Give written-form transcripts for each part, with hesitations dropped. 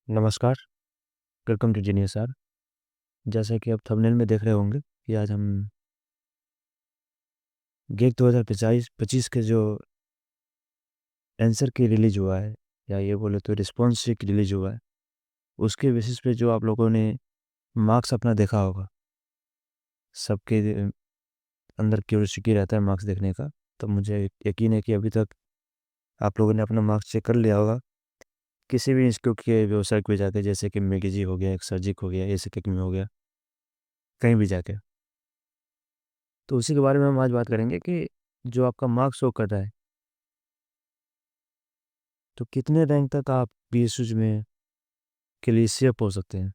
नमस्कार, welcome to genius are. जैसा कि आप थंबनेल में देख रहे होंगे कि आज हम गेट 2025 के जो आंसर की रिलीज हुआ है, या ये बोले तो रिस्पॉन्स शीट रिलीज हुआ है, उसके बेसिस पे जो आप लोगों ने मार्क्स अपना देखा होगा। सबके अंदर क्यूरियोसिटी रहता है मार्क्स देखने का। तो मुझे यकीन है कि अभी तक आप लोगों ने अपना मार्क्स चेक कर लिया होगा किसी भी इंस्टीट्यूट के वेबसाइट पे जाके, जैसे कि मैकेजी हो गया, एक्सर्जिक हो गया, एस अकेडमी हो गया, कहीं भी जाके। तो उसी के बारे में हम आज बात करेंगे कि जो आपका मार्क्स शो कर रहा है, तो कितने रैंक तक आप पीएसयूज में के लिए सेफ हो सकते हैं।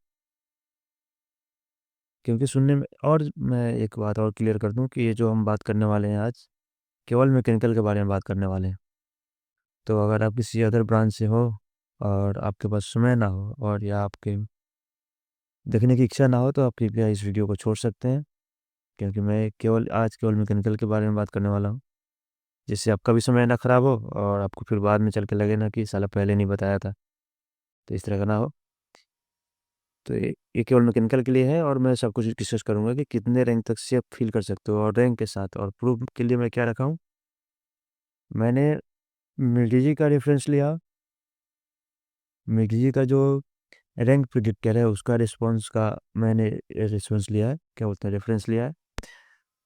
क्योंकि सुनने में, और मैं एक बात और क्लियर कर दूं कि ये जो हम बात करने वाले हैं आज, केवल मैकेनिकल के बारे में बात करने वाले हैं। तो अगर आप किसी अदर ब्रांच से हो और आपके पास समय ना हो, और या आपके देखने की इच्छा ना हो, तो आप कृपया इस वीडियो को छोड़ सकते हैं। क्योंकि मैं केवल मैकेनिकल के बारे में बात करने वाला हूँ, जिससे आपका भी समय ना खराब हो और आपको फिर बाद में चल के लगे ना कि साला पहले नहीं बताया था। तो इस तरह का ना हो। तो ये केवल मैकेनिकल के लिए है, और मैं सब कुछ डिस्कस करूंगा कि कितने रैंक तक से आप फील कर सकते हो, और रैंक के साथ और प्रूफ के लिए मैं क्या रखा हूँ। मैंने मिडीजी का रेफरेंस लिया। मिडीजी का जो रैंक प्रिडिक्टर है, उसका रिस्पॉन्स का मैंने रिस्पॉन्स लिया है, क्या बोलते हैं, रेफरेंस लिया है।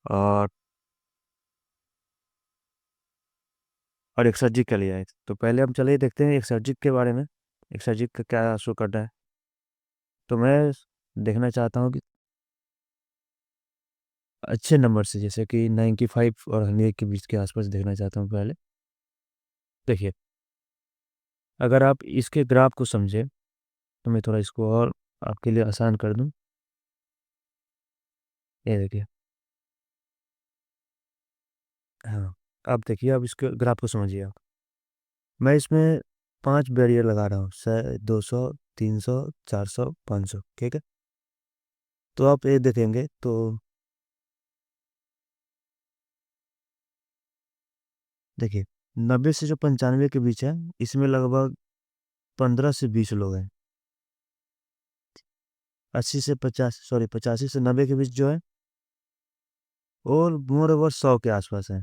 और एक्सर्जिक का लिया है। तो पहले हम चले देखते हैं एक्सर्जिक के बारे में, एक्सर्जिक का क्या शो करता है। तो मैं देखना चाहता हूँ कि अच्छे नंबर से, जैसे कि 95 और 100 के बीच के आसपास देखना चाहता हूँ पहले। देखिए, अगर आप इसके ग्राफ को समझे तो मैं थोड़ा इसको और आपके लिए आसान कर दूं। ये देखिए। हाँ, अब देखिए, अब इसके ग्राफ को समझिए आप। मैं इसमें 5 बैरियर लगा रहा हूँ, 100, 200, 300, 400, 500, ठीक है। तो आप ये देखेंगे तो देखिए, 90 से जो 95 के बीच है, इसमें लगभग 15 से 20 लोग हैं। 80 से 50, सॉरी, 85 से 90 के बीच जो है, और मोर ओवर 100 के आसपास है।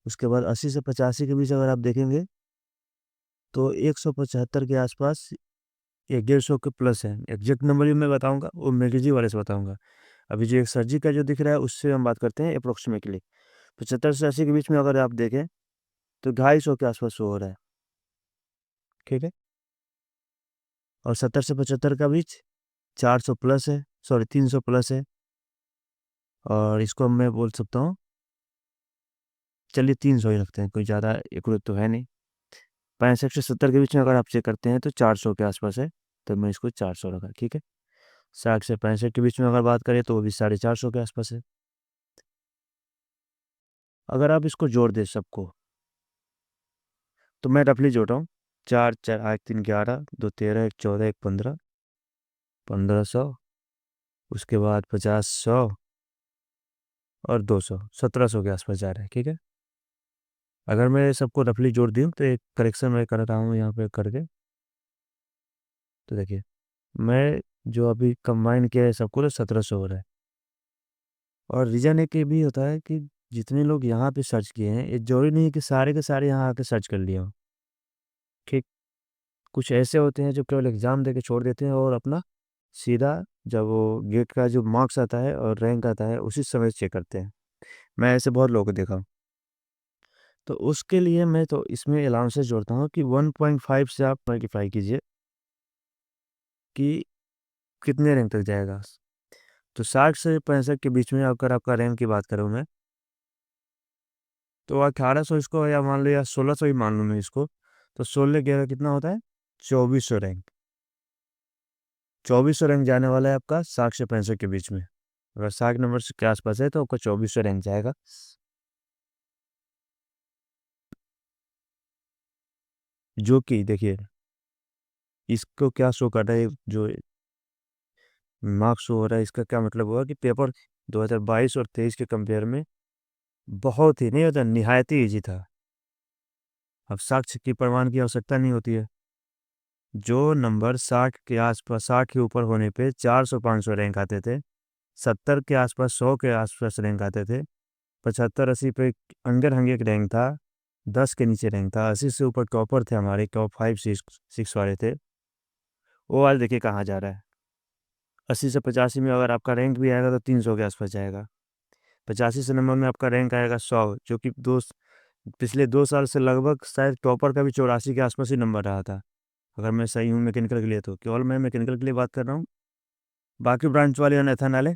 उसके बाद 80 से 85 के बीच अगर आप देखेंगे तो 175 के आसपास, 150 के प्लस है। एग्जैक्ट नंबर भी मैं बताऊंगा, वो मैकेजी वाले से बताऊंगा। अभी जो एक सर्जी का जो दिख रहा है, उससे हम बात करते हैं अप्रोक्सीमेटली। 75 से 80 के बीच में अगर आप देखें तो 250 के आसपास शो हो रहा है, ठीक है। और 70 से 75 का बीच 400 प्लस है, सॉरी 300 प्लस है। और इसको मैं बोल सकता हूँ, चलिए 300 ही रखते हैं, कोई ज़्यादा एक्यूरेट तो है नहीं। 65 से 70 के बीच में अगर आप चेक करते हैं तो 400 के आसपास है, तो मैं इसको 400 रखा, ठीक है। 60 से 65 के बीच में अगर बात करें तो वो भी 450 के आसपास है। अगर आप इसको जोड़ दें सबको, तो मैं रफली जोड़ रहा हूँ। 4 4 8 3 11, 2 13, 1 14, 1 15, 1500, उसके बाद 50, 100 और 200, 1700 के आसपास जा रहा है, ठीक है। अगर मैं सबको रफली जोड़ दूँ तो एक करेक्शन मैं कर रहा हूँ यहाँ पे करके। तो देखिए, मैं जो अभी कंबाइन किया है सबको, तो 1700 हो रहा है। और रीज़न एक ये भी होता है कि जितने लोग यहाँ पे सर्च किए हैं, ये जरूरी नहीं है कि सारे के सारे यहाँ आके सर्च कर लिए हों, ठीक। कुछ ऐसे होते हैं जो केवल एग्ज़ाम दे के छोड़ देते हैं, और अपना सीधा जब वो गेट का जो मार्क्स आता है और रैंक आता है, उसी समय चेक करते हैं। मैं ऐसे बहुत लोगों को देखा हूँ। तो उसके लिए मैं तो इसमें अलाउंसेस जोड़ता हूँ कि 1.5 से आप मल्टीप्लाई कीजिए कि कितने रैंक तक जाएगा। तो 60 से 65 के बीच में अगर आपका रैंक की बात करूँ मैं, तो 1800 इसको, या मान लो, या 1600 ही मान लूँ मैं इसको। तो 16 11 कितना होता है, 2400 रैंक। 2400 रैंक जाने वाला है आपका 60 से 65 के बीच में। अगर 60 नंबर के आसपास है तो आपका 2400 रैंक जाएगा। जो कि देखिए, इसको क्या शो कर रहा है, जो मार्क्स शो हो रहा है, इसका क्या मतलब हुआ कि पेपर 2022 और 23 के कंपेयर में बहुत ही नहीं होता, निहायत ही ईजी था। अब साक्ष्य की प्रमाण की आवश्यकता नहीं होती है। जो नंबर 60 के आसपास, 60 के ऊपर होने पे 400-500 रैंक आते थे, 70 के आसपास, 100 के आसपास रैंक आते थे, 75-80 पे अंडर 100 रैंक था, 10 के नीचे रैंक था, 80 से ऊपर टॉपर थे, हमारे टॉप 5 6 वाले थे। वो आज देखिए कहाँ जा रहा है। 80 से 85 में अगर आपका रैंक भी आएगा तो 300 के आसपास जाएगा। 85 से नंबर में आपका रैंक आएगा 100, जो कि पिछले 2 साल से लगभग शायद टॉपर का भी 84 के आसपास ही नंबर रहा था, अगर मैं सही हूँ मैकेनिकल के लिए। तो केवल मैं मैकेनिकल के लिए बात कर रहा हूँ, बाकी ब्रांच वाले और एथन वाले।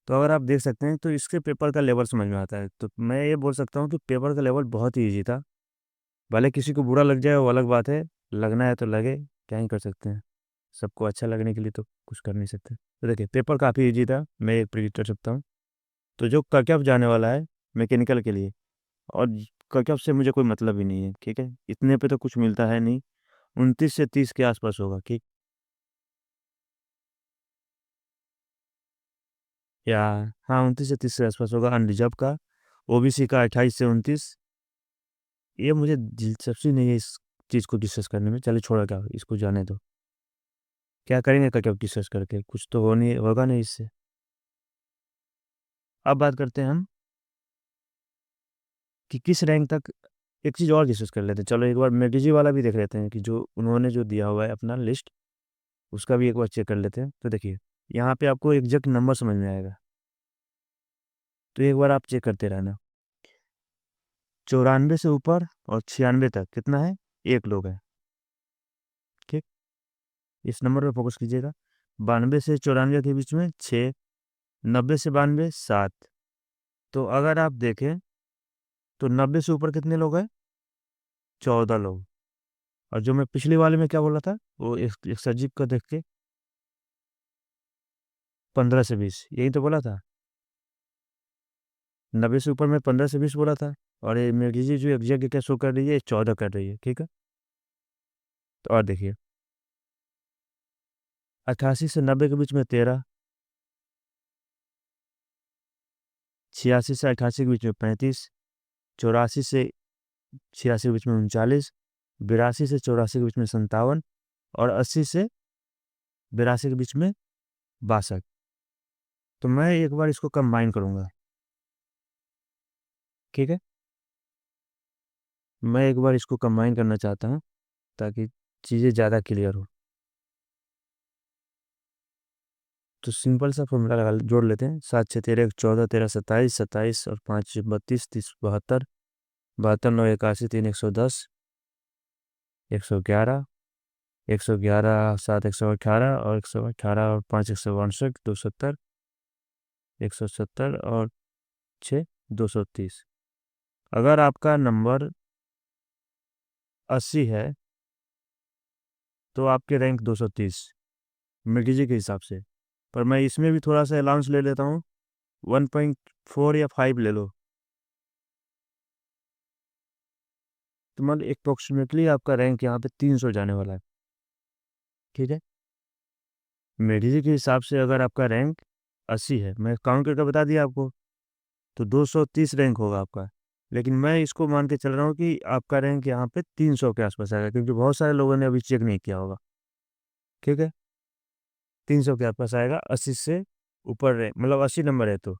तो अगर आप देख सकते हैं तो इसके पेपर का लेवल समझ में आता है। तो मैं ये बोल सकता हूँ कि पेपर का लेवल बहुत ही ईजी था। भले किसी को बुरा लग जाए वो अलग बात है, लगना है तो लगे, क्या ही कर सकते हैं। सबको अच्छा लगने के लिए तो कुछ कर नहीं सकते। तो देखिए पेपर काफ़ी ईजी था, मैं एक प्रिडिक्ट कर सकता हूँ। तो जो कट जाने वाला है मैकेनिकल के लिए, और कट से मुझे कोई मतलब ही नहीं है, ठीक है, इतने पे तो कुछ मिलता है नहीं। 29 से 30 के आसपास होगा, ठीक। या हाँ, 29 से 30 के आसपास होगा अनरिजर्व का। ओबीसी का 28 से 29। ये मुझे दिलचस्पी नहीं है इस चीज़ को डिस्कस करने में, चलिए छोड़ा, क्या इसको जाने दो। क्या करेंगे कट डिस्कस करके, कुछ तो हो नहीं होगा नहीं इससे। अब बात करते हैं हम कि किस रैंक तक। एक चीज़ और डिस्कस कर लेते हैं, चलो एक बार मेडिजी वाला भी देख लेते हैं कि जो उन्होंने जो दिया हुआ है अपना लिस्ट, उसका भी एक बार चेक कर लेते हैं। तो देखिए यहाँ पे आपको एग्जैक्ट नंबर समझ में आएगा, तो एक बार आप चेक करते रहना। 94 से ऊपर और 96 तक कितना है, एक लोग है, ठीक। इस नंबर पे फोकस कीजिएगा। 92 से 94 के बीच में 6, 90 से 92 7। तो अगर आप देखें तो 90 से ऊपर कितने लोग हैं, 14 लोग। और जो मैं पिछले वाले में क्या बोला था, वो एक सजीव का देख के 15 से 20, यही तो बोला था। 90 से ऊपर में 15 से 20 बोला था। और ये मेरी जी जो एग्जैक्ट क्या शो कर रही है, 14 कर रही है, ठीक है। तो और देखिए 88 से 90 के बीच में 13, 86 से 88 के बीच में 35, 84 से 86 के बीच में 39, 82 से 84 के बीच में 57, और 80 से 82 के बीच में 62। तो मैं एक बार इसको कंबाइन करूंगा, ठीक है। मैं एक बार इसको कंबाइन करना चाहता हूँ ताकि चीज़ें ज़्यादा क्लियर हो। तो सिंपल सा फॉर्मूला लगा जोड़ लेते हैं। 7 6 13 14 13 27, 27 और 5 32, 30 72, 72 9 81, 3 110, 111, 111 7 118, और 118 और 5 162, 270, 170 और 6 230। अगर आपका नंबर 80 है तो आपके रैंक 230 मिर्गी के हिसाब से। पर मैं इसमें भी थोड़ा सा अलाउंस ले लेता हूँ, 1.4 या 5 ले लो, तो मतलब अप्रोक्सीमेटली आपका रैंक यहाँ पे 300 जाने वाला है, ठीक है। मेडिजी के हिसाब से अगर आपका रैंक 80 है, मैं काउंट करके बता दिया आपको, तो 230 रैंक होगा आपका। लेकिन मैं इसको मान के चल रहा हूँ कि आपका रैंक यहाँ पे 300 के आसपास आएगा, क्योंकि बहुत सारे लोगों ने अभी चेक नहीं किया होगा, ठीक है। 300 के आसपास आएगा 80 से ऊपर रैंक, मतलब 80 नंबर है तो।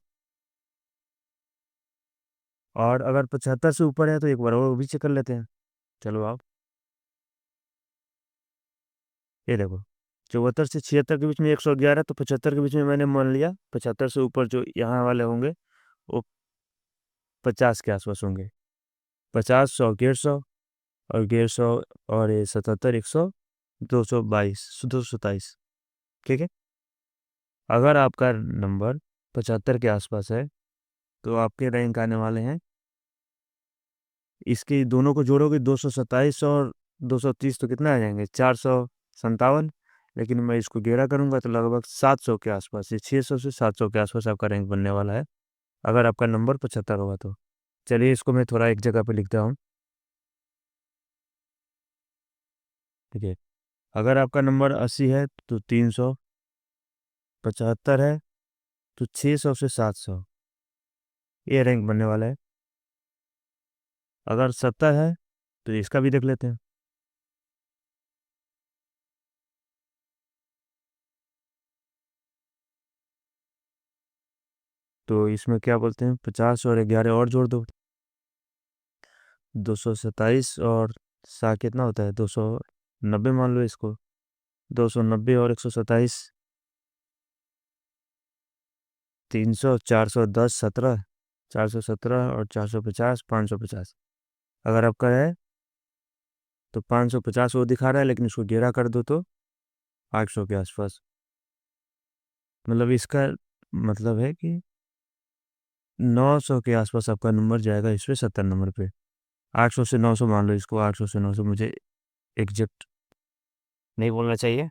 और अगर 75 से ऊपर है तो एक बार और भी चेक कर लेते हैं। चलो आप ये देखो, 74 से 76 के बीच में 111, तो 75 के बीच में मैंने मान लिया 75 से ऊपर जो यहाँ वाले होंगे वो 50 के आसपास होंगे। 50 100 150, और 150 और ये 77 100, 222 227, ठीक है। अगर आपका नंबर 75 के आसपास है तो आपके रैंक आने वाले हैं, इसके दोनों को जोड़ोगे 227 और 230 तो कितना आ जाएंगे, 457। लेकिन मैं इसको गेड़ा करूंगा तो लगभग 700 के आसपास, ये 600 से 700 के आसपास आपका रैंक बनने वाला है, अगर आपका नंबर 75 होगा तो। चलिए इसको मैं थोड़ा एक जगह पे लिखता हूँ, ठीक है। अगर आपका नंबर 80 है तो 300, 75 है तो 600 से 700, ये रैंक बनने वाला है। अगर 70 है तो इसका भी देख लेते हैं। तो इसमें क्या बोलते हैं, 50 और 11 और जोड़ दो, 227, और कितना होता है, 290 मान लो इसको, 290 और 127, 300, 410, 17, 417 और 450, 550। अगर आपका है तो 550 वो दिखा रहा है, लेकिन इसको गेरा कर दो तो 800 के आसपास। मतलब इसका मतलब है कि 900 के आसपास आपका नंबर जाएगा इस पे, 70 नंबर पे। 800 से 900 मान लो इसको, 800 से 900, मुझे एग्जैक्ट नहीं बोलना चाहिए,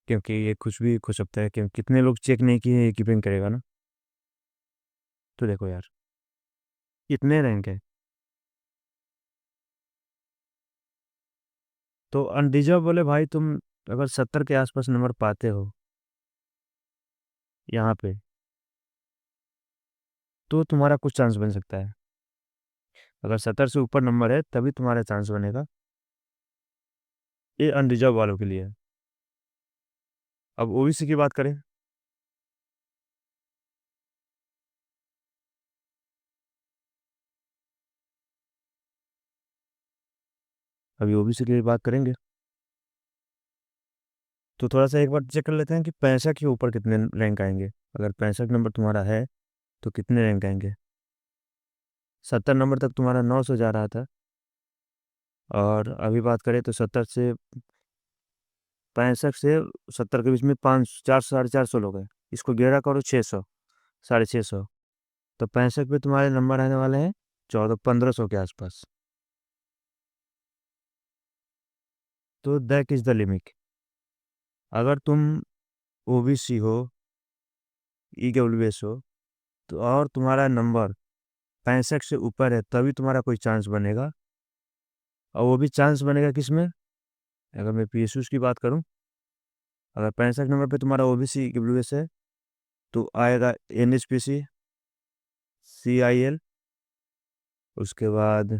क्योंकि ये कुछ भी हो सकता है, क्योंकि कितने लोग चेक नहीं किए ये डिपेंड करेगा ना। तो देखो यार, कितने रैंक है, तो अनडिजर्व बोले भाई, तुम अगर 70 के आसपास नंबर पाते हो यहाँ पे, तो तुम्हारा कुछ चांस बन सकता है। अगर 70 से ऊपर नंबर है तभी तुम्हारा चांस बनेगा। ये अनरिजर्व वालों के लिए है। अब ओबीसी की बात करें। अभी ओबीसी की बात करेंगे, तो थोड़ा सा एक बार चेक कर लेते हैं कि 65 के ऊपर कितने रैंक आएंगे। अगर 65 नंबर तुम्हारा है तो कितने रैंक आएंगे। 70 नंबर तक तुम्हारा 900 जा रहा था, और अभी बात करें तो 65 से 70 के बीच में 400, 450 लोग हैं। इसको गेड़ा करो 600, 650। तो 65 पे तुम्हारे नंबर आने वाले हैं 1400, 1500 के आसपास। तो दैट इज द लिमिट। अगर तुम ओबीसी हो, ईडब्ल्यूएस हो, तो और तुम्हारा नंबर 65 से ऊपर है, तभी तुम्हारा कोई चांस बनेगा। और वो भी चांस बनेगा किस में, अगर मैं पीएसयू की बात करूं। अगर 65 नंबर पे तुम्हारा ओबीसी ईडब्ल्यूएस है, तो आएगा एनएचपीसी, सीआईएल, उसके बाद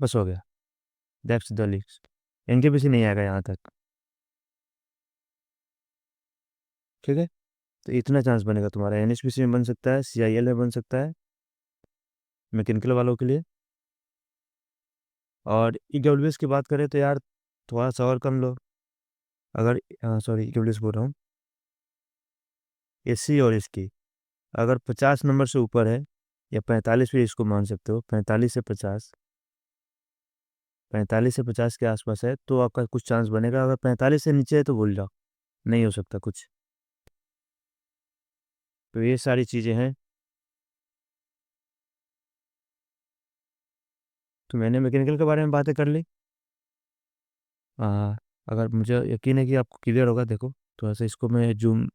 बस हो गया, दैट्स द लिस्ट। एनटीपीसी नहीं आएगा यहाँ तक। ठीक है, तो इतना चांस बनेगा तुम्हारा, एनएचपीसी में बन सकता है, सीआईएल में बन सकता है, मैकेनिकल वालों के लिए। और ईडब्ल्यूएस की बात करें तो यार, थोड़ा सा और कम लो। अगर सॉरी, ईडब्ल्यूएस बोल रहा हूँ, एससी और इसकी अगर 50 नंबर से ऊपर है, या 45 भी इसको मान सकते हो, 45 से 50, 45 से 50 के आसपास है तो आपका कुछ चांस बनेगा। अगर 45 से नीचे है तो भूल जाओ, नहीं हो सकता कुछ। तो ये सारी चीज़ें हैं। तो मैंने मैकेनिकल के बारे में बातें कर ली। आ, अगर मुझे यकीन है कि आपको क्लियर होगा, देखो थोड़ा सा इसको मैं जूम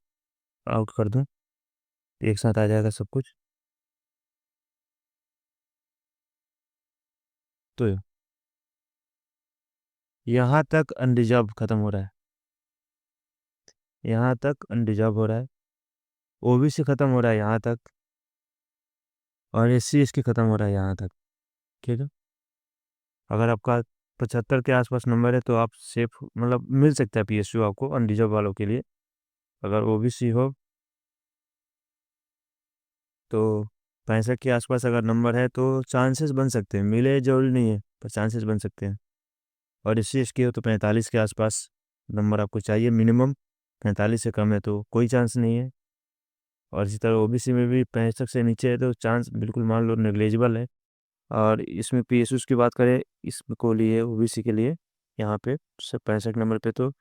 आउट कर दूं, एक साथ आ जाएगा सब कुछ। तो यहाँ तक अनडिजर्व खत्म हो रहा है, यहाँ तक अनडिजर्व हो रहा है, ओबीसी खत्म हो रहा है यहाँ तक, और एससी एसटी खत्म हो रहा है यहाँ तक। ठीक है, अगर आपका 75 के आसपास नंबर है तो आप सेफ, मतलब मिल सकता है पीएसयू आपको अनरिजर्व वालों के लिए। अगर ओबीसी हो तो 65 के आसपास अगर नंबर है तो चांसेस बन सकते हैं, मिले जरूरी नहीं है पर चांसेस बन सकते हैं। और एस सी एस की हो तो 45 के आसपास नंबर आपको चाहिए मिनिमम, 45 से कम है तो कोई चांस नहीं है। और इसी तरह ओबीसी में भी 65 से नीचे है तो चांस बिल्कुल मान लो नेग्लेजिबल है। और इसमें पीएसयू की बात करें, इसको लिए ओबीसी के लिए, यहाँ पे सिर्फ 65 नंबर पे तो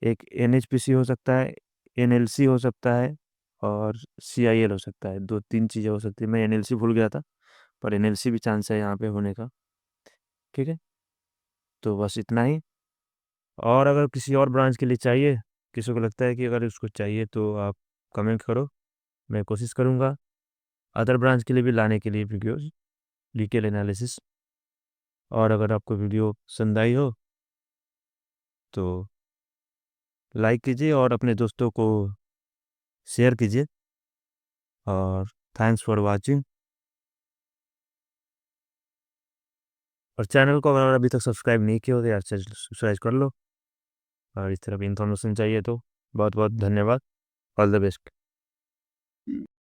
एक एनएचपीसी हो सकता है, एनएलसी हो सकता है, और सीआईएल हो सकता है। दो तीन चीज़ें हो सकती है, मैं एनएलसी भूल गया था, पर एनएलसी भी चांस है यहाँ पे होने का। ठीक है, तो बस इतना ही। और अगर किसी और ब्रांच के लिए चाहिए, किसी को लगता है कि अगर उसको चाहिए तो आप कमेंट करो, मैं कोशिश करूँगा अदर ब्रांच के लिए भी लाने के लिए वीडियोस, डिटेल एनालिसिस। और अगर आपको वीडियो पसंद आई हो तो लाइक कीजिए और अपने दोस्तों को शेयर कीजिए। और थैंक्स फॉर वाचिंग। और चैनल को अगर अभी तक सब्सक्राइब नहीं किया हो तो यार सब्सक्राइब कर लो। और इस तरह की इन्फॉर्मेशन चाहिए तो बहुत बहुत धन्यवाद। All the best.